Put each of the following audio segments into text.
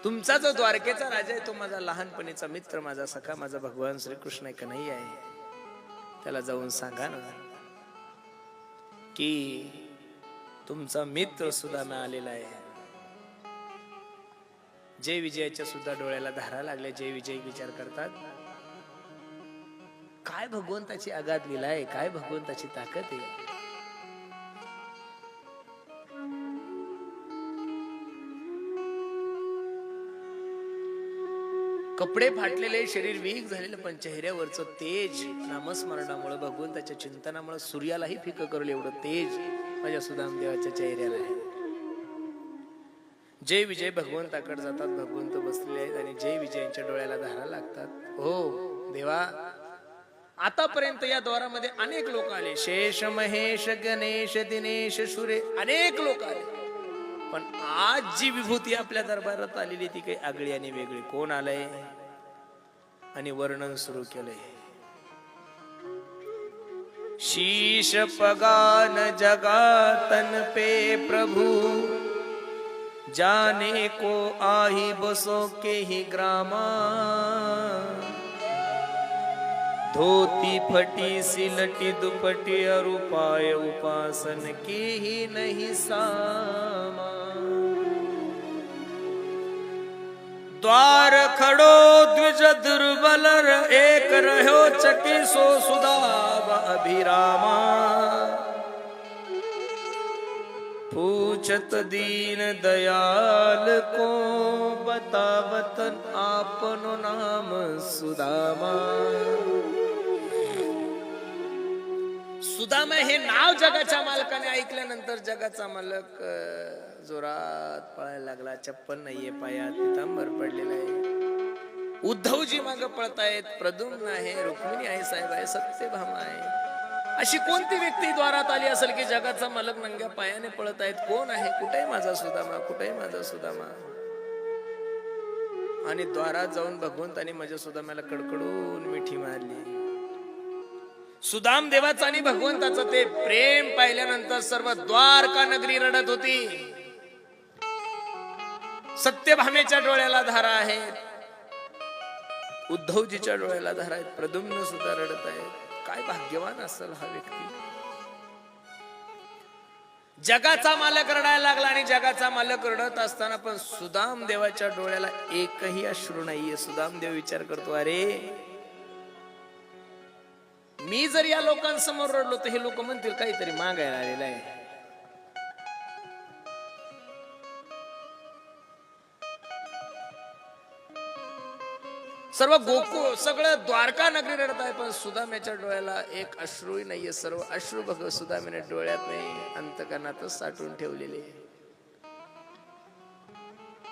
तुमचा जो द्वारकेचा राजा आहे तो माझा लहानपणीचा मित्र, माझा सखा, माझा भगवान श्रीकृष्ण एक नाही आहे. त्याला जाऊन सांगा ना की तुमचा मित्र सुद्धा आलेला आहे. जय विजयाच्या सुद्धा डोळ्याला धारा लागल्या. जय विजय विचार करतात, काय भगवंताची अगाध लीला आहे, काय भगवंताची ताकद आहे. कपडे फाटलेले, शरीर वीक झालेलं, पण चेहऱ्यावरचं तेज नामस्मरणामुळे, भगवंताच्या चिंतनामुळे सूर्यालाही फिकं करेल एवढं तेज माझ्या सुदामदेवाच्या चेहऱ्याला आहे. जय विजय भगवंताकडे जातात. भगवंत बसलेले आहेत आणि जय विजयांच्या डोळ्याला धारा लागतात. हो देवा, आतापर्यंत या द्वारामध्ये अनेक लोक आले, शेष, महेश, गणेश, दिनेश, सुरे, अनेक लोक आले, पण आज जी विभूती आपल्या दरबारात आलेली ती काही आगळी आणि वेगळी. कोण आलंय आणि वर्णन सुरू केलंय. शीश पगान जगातन पे प्रभु, जाने को आही बसो के ही ग्रामा, धोती फटी सिलटी दुपटी अरुपाय उपासन की ही नहीं सामा, द्वार खड़ो द्विज दुर्बल एक रहो चकी सो सुदाब अभिरामा, पूछत दीन दयाल को बतावत आपनो नाम सुदामा. सुदामा हे नाव जगाच्या मालकाने ऐकल्यानंतर जगाचा मालक जोरात पळायला लागला. चप्पल नाहीये पायात, पितांबर पडलेला आहे. उद्धवजी मागे पळतायत. प्रद्युम्न आहे, रुक्मिणी आहे, साहेब आहे, सत्यभामा आहे. अशी कोणती व्यक्ती द्वारात आली असेल की जगाचा मालक नंग्या पायाने पळत आहेत? कोण आहे? कुठे माझा सुदामा, कुठे माझा सुदामा? आणि द्वारात जाऊन भगवंतानी माझ्या सुदामाला कडकडून मिठी मारली. सुदाम देवाचा आणि भगवंताचं ते प्रेम पाहिल्यानंतर सर्व द्वारका नगरी रडत होती. सत्यभामेच्या डोळ्याला धारा आहेत, उद्धवजीच्या डोळ्याला धारा आहेत, प्रद्युम्न सुद्धा रडत आहेत. काय भाग्यवान असेल हा व्यक्ती. जगाचा मालक रडायला लागला आणि जगाचा मालक रडत असताना पण सुदाम देवाच्या डोळ्याला एकही अश्रू नाहीये. सुदाम देव विचार करतो, अरे मी जर या लोकांसमोर रडलो तर हे लोक म्हणतील काहीतरी मागायला आलेला आहे. सर्व गोकुळ, सगळं द्वारका नगरी रडत आहे, पण सुदाम्याच्या डोळ्याला एक अश्रूही नाहीये. सर्व अश्रू बघ सुदाम्याने डोळ्यात नाही, अंतकरणातच साठवून ठेवलेले.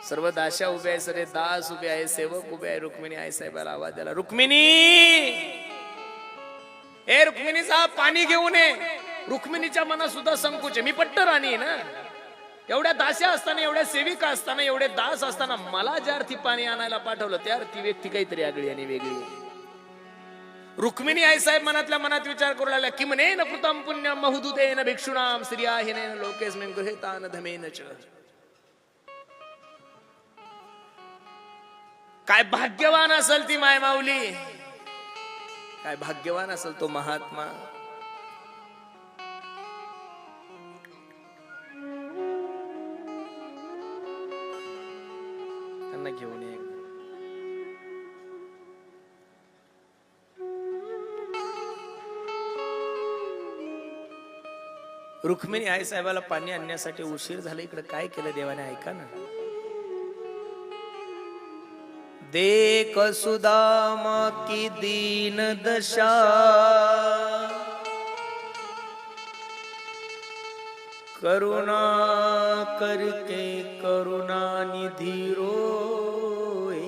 सर्व दाशा उभे आहे, सर्व दास उभे आहे, सेवक उभे आहे. रुक्मिणी आई साहेबाला आवाज द्याला, रुक्मिणी, ए रुक्मिणी साहेब पाणी घेऊन ये. रुक्मिणीच्या मनात सुद्धा संकोच आहे, मी पट्ट राणी ना, एवढ्या दास्या असताना, एवढ्या सेविका असताना, एवढे दास असताना मला ज्या अर्थी पाणी आणायला पाठवलं त्या अर्थी व्यक्ती काहीतरी आगळी आणि वेगळी. रुक्मिणी आई साहेब मनातल्या मनात विचार करू लागल्या, किमनेन कृतं पुण्यं महुदुतेन भिक्षुणां श्रियाहिनेन लोकेस्मिन् गृहीतान धमेन च. काय भाग्यवान असेल ती माय माऊली, काय भाग्यवान असेल तो महात्मा. घेऊन ये. रुक्मिणी आई साहेबाला पाणी आणण्यासाठी उशीर झाला. इकडे काय केलं देवाने ऐका ना. देख सुदामा की दीन दशा, करुणा करके करुणा निधि रोए,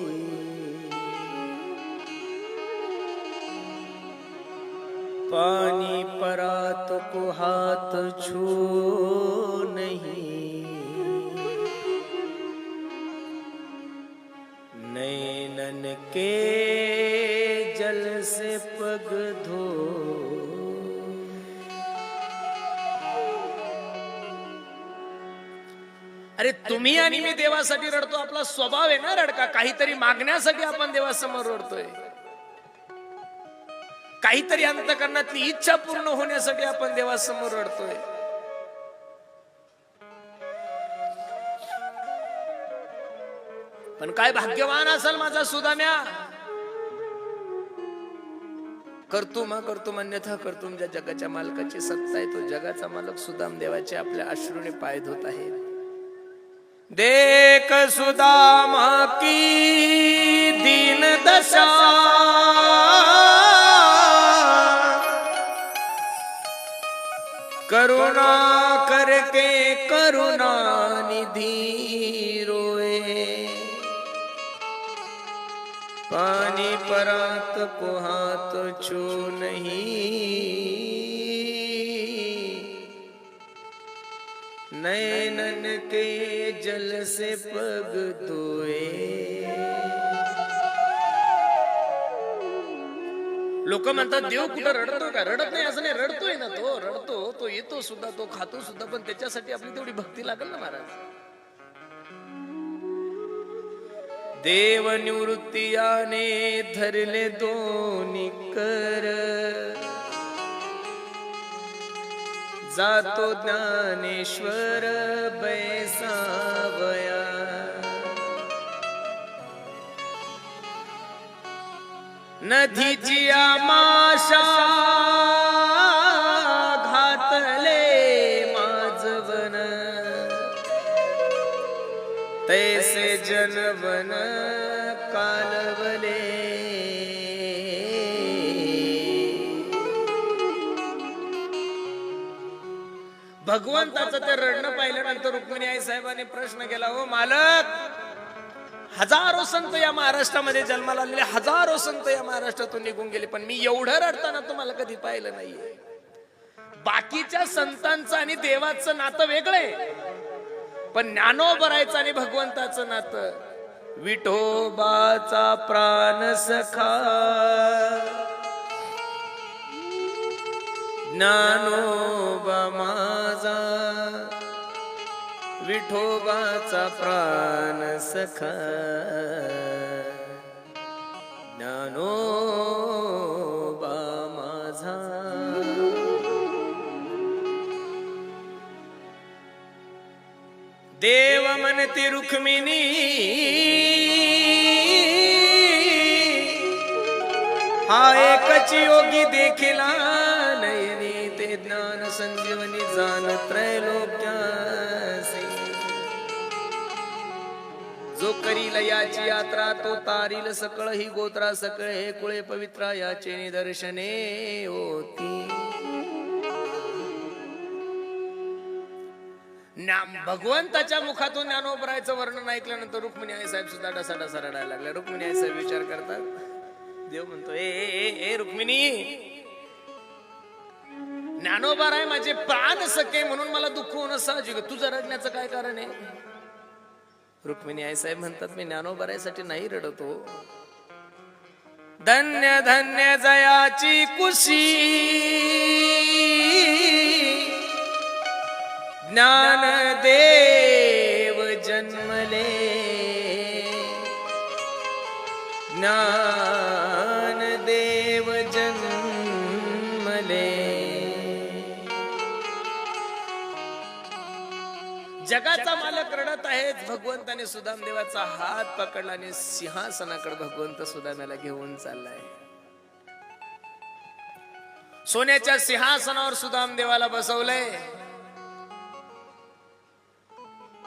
पानी परात को हाथ छू नहीं, नैनन के जल से पग धो. अरे तुम्ही आणि मी देवासाठी रडतो, आपला स्वभाव आहे ना रडका. काहीतरी मागण्यासाठी आपण देवासमोर रडतोय, काहीतरी अंतःकरणातली इच्छा पूर्ण होण्यासाठी आपण देवासमोर रडतोय. पण काय भाग्यवान असेल माझा सुदाम्या, कर्तुम अन्यथा कर्तुम. ज्या जगाच्या मालकाची सत्ता आहे तो जगाचा मालक सुदाम देवाचे आपल्या अश्रूने पाय धुत आहे. देख सुदामा की दीन दशा, करुणा करके करुणा निधि रोए, पानी परात को हाथ छू नहीं, नैनन के जल से पग धोए. लोक म्हणतात देव कुठं रडतो का? रडत नाही असं नाही, रडतोय ना तो. रडतो तो, येतो सुद्धा, तो खातो सुद्धा, पण त्याच्यासाठी आपली तेवढी भक्ती लागेल ना महाराज. देव निवृत्तियाने धरले दोन्ही कर, जातो ज्ञानेश्वर बैसावया. नदीची आमाशा घातले माझवन, तैसे जनवन कालवले. भगवंताचं ते रडणं पाहिल्यानंतर रुक्मिणी आई साहेबांनी प्रश्न केला, हो मालक, हजारो संत या महाराष्ट्रामध्ये जन्माला आलेले, हजारो संत या महाराष्ट्रातून निघून गेले, पण मी एवढं रडताना तुम्हाला कधी पाहिलं नाहीये. बाकीच्या संतांचं आणि देवाचं नातं वेगळंय, पण ज्ञानोबरायचं आणि भगवंताचं नातं. विठोबाचा प्राण सखा ज्ञानोबा माझा, विठोबाचा प्राण सखा ज्ञानोबा माझा. देव म्हणते रुक्मिणी, हा एकच योगी देखिला नयनी, ते ज्ञान संजीवनी जाण त्रैलोक्यासी. जो करील याची यात्रा तो तारील सकळ ही गोत्रा, सकळ हे कुळे पवित्रा याचे निदर्शने होती. भगवंताच्या मुखातून ज्ञानोबरायचं वर्णन ऐकल्यानंतर रुक्मिणी आई साहेब सुद्धा डसा रडायला लागल्या. रुक्मिणी आई साहेब विचार करतात, देव म्हणतो, ए रुक्मिणी, ज्ञानोबराय माझे प्राण सखे म्हणून मला दुःख होणं साहजिक, तुझं रडण्याचं काय कारण आहे? रुक्मिणी आई साहेब म्हणतात, मी ज्ञानोबरायसाठी नाही रडतो. धन्य धन्य जयाची कुशी, ज्ञानदेव जन्मले, ज्ञानदेव जन्मले. जगाचा मालक रडत आहे. भगवंताने सुदाम देवाचा हात पकडला आणि सिंहासनाकडे भगवंत सुदाम्याला घेऊन चाललाय. सोन्याच्या सिंहासनावर सुदाम देवाला बसवलंय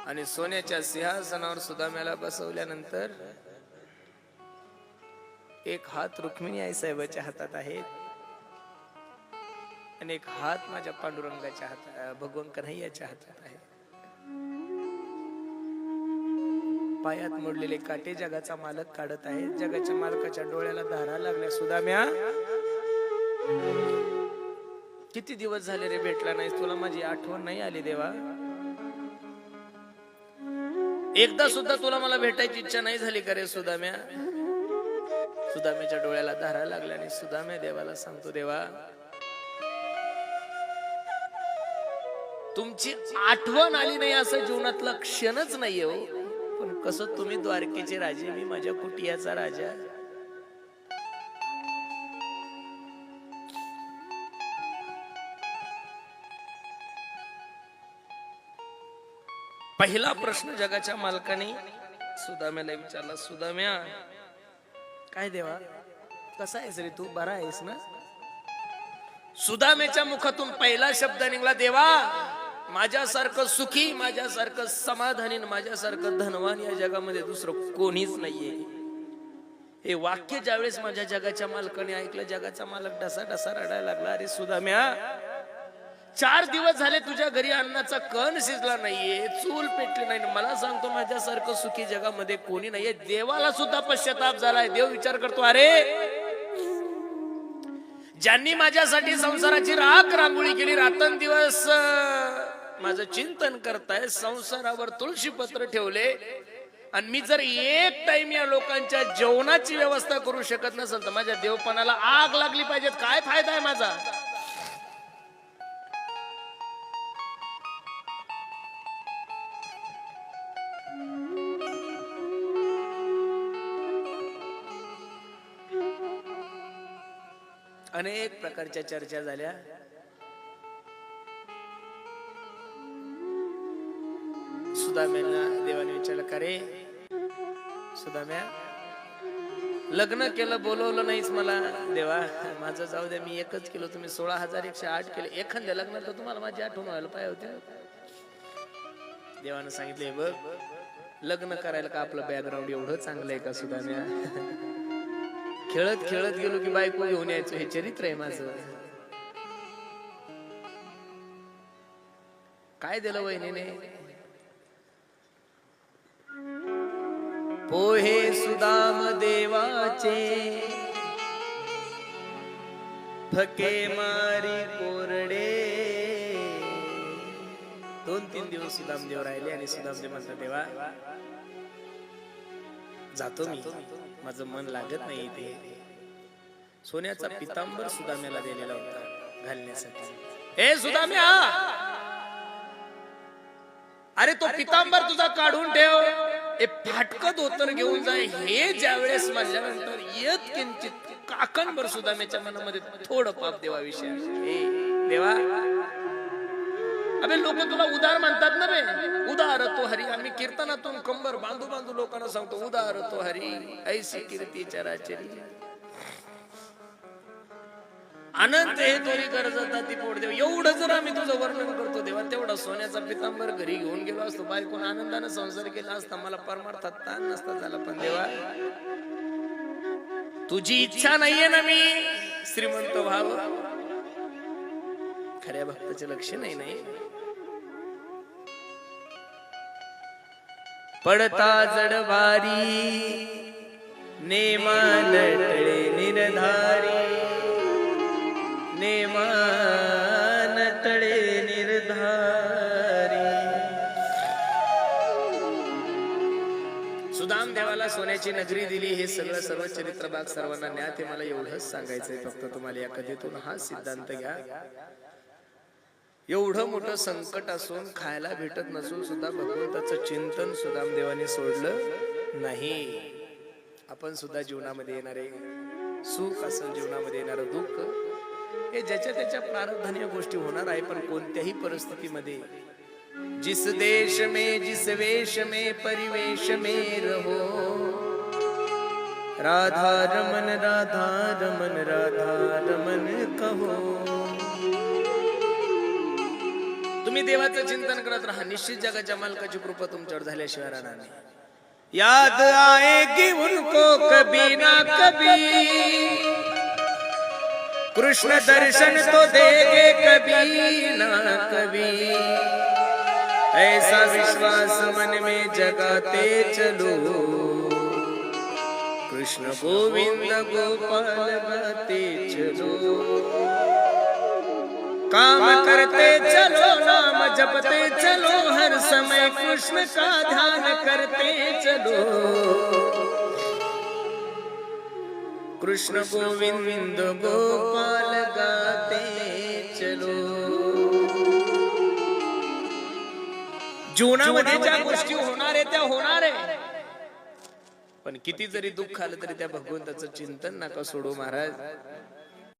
आणि सोन्याच्या सिंहासनावर सुदाम्याला बसवल्यानंतर एक हात रुक्मिणी आई साहेबाच्या हातात आहे आणि एक हात माझ्या पांडुरंगाच्या हातात, भगवान कन्हैयाच्या हातात आहे. पायात मोडलेले काटे जगाचा मालक काढत आहे. जगाच्या मालकाच्या डोळ्याला धारा लागल्या. सुदाम्या, किती दिवस झाले रे भेटला नाहीस, तुला माझी आठवण नाही आली देवा? एकदा सुद्धा तुला मला भेटायची इच्छा नाही झाली का रे सुदाम्या? सुदाम्याच्या डोळ्याला धारा लागल्या आणि सुदाम्या देवाला सांगतो, देवा तुमची आठवण आली नाही असं जीवनातलं क्षणच नाहीये हो. पण कसं तुम्ही द्वारकेचे राजे, मी माझ्या कुटियाचा राजा. पहिला प्रश्न जगाच्या मालकाने सुदाम्याला विचारला, सुदाम्या काय देवा कसा आहेस रे तू, बरा आहेस ना? सुदाम्याच्या मुखातून पहिला शब्द निघाला, देवा माझ्यासारखं सुखी, माझ्यासारखं समाधानी, माझ्यासारखं धनवान या जगामध्ये दुसरं कोणीच नाहीये. हे वाक्य ज्यावेळेस माझ्या जगाच्या मालकाने ऐकलं, जगाचा मालक ढसा ढसा रडायला लागला. अरे सुदाम्या, 4 दिवस झाले तुझ्या घरी अन्नाचा कण शिजला नाहीये, चूल पेटली नाही, मला सांगतो माझ्यासारखं सुखी जगामध्ये कोणी नाहीये. देवाला सुद्धा पश्चाताप झालाय. देव विचार करतो, अरे ज्यांनी माझ्यासाठी संसाराची राख रांगोळी केली, रात्रंदिवस माझं चिंतन करताय, संसारावर तुळशी पत्र ठेवले, आणि मी जर एक टाइम या लोकांच्या जेवणाची व्यवस्था करू शकत नसेल तर माझ्या देवपणाला आग लागली पाहिजे. काय फायदा आहे माझा? अनेक प्रकारच्या चर्चा झाल्या. सुदाम्याला देवाने विचारलं, का रे सुदाम्या लग्न केलं, बोलवलं नाहीस मला? देवा माझं जाऊ द्या, मी एकच केलं, तुम्ही 16,108 केले. एखाद्या लग्नात तुम्हाला माझी आठवण व्हायला पाहिजे होते. देवानं सांगितले, बघ लग्न करायला का आपलं बॅकग्राऊंड एवढं चांगलं आहे का सुदाम्या? खेळत खेळत गेलो की बायको घेऊन यायचो, हे चरित्र आहे माझं. काय दिलं वहिनीने? पोहे सुदाम देवाचे, फके मारी कोरडे. 2-3 दिवस सुदामदेव राहिले आणि सुदामदेव म्हणतात, देवा जातो मी, माझं मन लागत नाही इथे. सोन्याचा पितांबर सुदाम्याला दिलेला होता घालण्यासाठी. हे सुदाम्या, अरे तो पितांबर तुझा काढून ठेव, हे फाटकं धोतर घेऊन जाय. हे ज्या वेळेस म्हणल्यानंतर येत किंचित काकणभर सुदाम्याच्या मनामध्ये थोडं पाप देवाविषयी. हे देवा, अबे लोक तुला उदार म्हणतात ना बे, उदार तो हरी. आम्ही कीर्तनातून कंबर बांधू बांधू लोकांना सांगतो, उदार तो हरी ऐसी कीर्ती चराचरी. अनंत हे तोरी गरजता ती पोट देव. एवढं जर आम्ही तुझं वर्णन करतो देवा, तेवढा सोन्याचा पितांबर घरी घेऊन गेलो असतो, बायकोन आनंदाने संसार केला असता, मला परमार्थात ताण नसता झाला. पण देवा तुझी इच्छा नाहीये ना मी श्रीमंत व्हावं. खऱ्या भक्ताचे लक्ष्य नाही. पडता जडवारी नेमान टळे निर्धारी, नेमान तळे निर्धारी. सुदाम देवाला सोन्याची नगरी दिली. हे सगळं सर्व चरित्र भाग सर्वांना न्या, ते मला एवढंच सांगायचंय. फक्त तुम्हाला या कथेतून हा सिद्धांत घ्या, एवढं मोठं संकट असून, खायला भेटत नसून सुद्धा भगवंताचं चिंतन सुदामदेवाने सोडलं नाही. आपण सुद्धा जीवनामध्ये येणारे सुख असेल, जीवनामध्ये येणारं दुःख, हे ज्याच्या त्याच्या प्रारब्धाने गोष्टी होणार आहे. पण कोणत्याही परिस्थितीमध्ये जिस देश में जिस वेश में परिवेश में रहो, राधा रमन राधा रमन राधा रमन कहो. तुम्ही देवाचं चिंतन करत राहा, निश्चित जगाच्या मालकाची कृपा तुमच्यावर झाल्याशिवाय राहणार नाही. याद आएगी उनको कभी ना कभी, कृष्ण दर्शन तो देंगे कभी ना कभी. ऐसा विश्वास मन में जगाते चलो, कृष्ण गोविंद गोपाल गाते चलो. काम करते चलो, नाम जपते चलो, हर समय कृष्ण का ध्यान करते चलो. कृष्ण गोविंद गोपाल गाते चलो. जीवनामध्ये ज्या गोष्टी होणार आहे त्या होणार आहे, पण किती जरी दुःख आलं तरी त्या भगवंताचं चिंतन नका सोडू महाराज.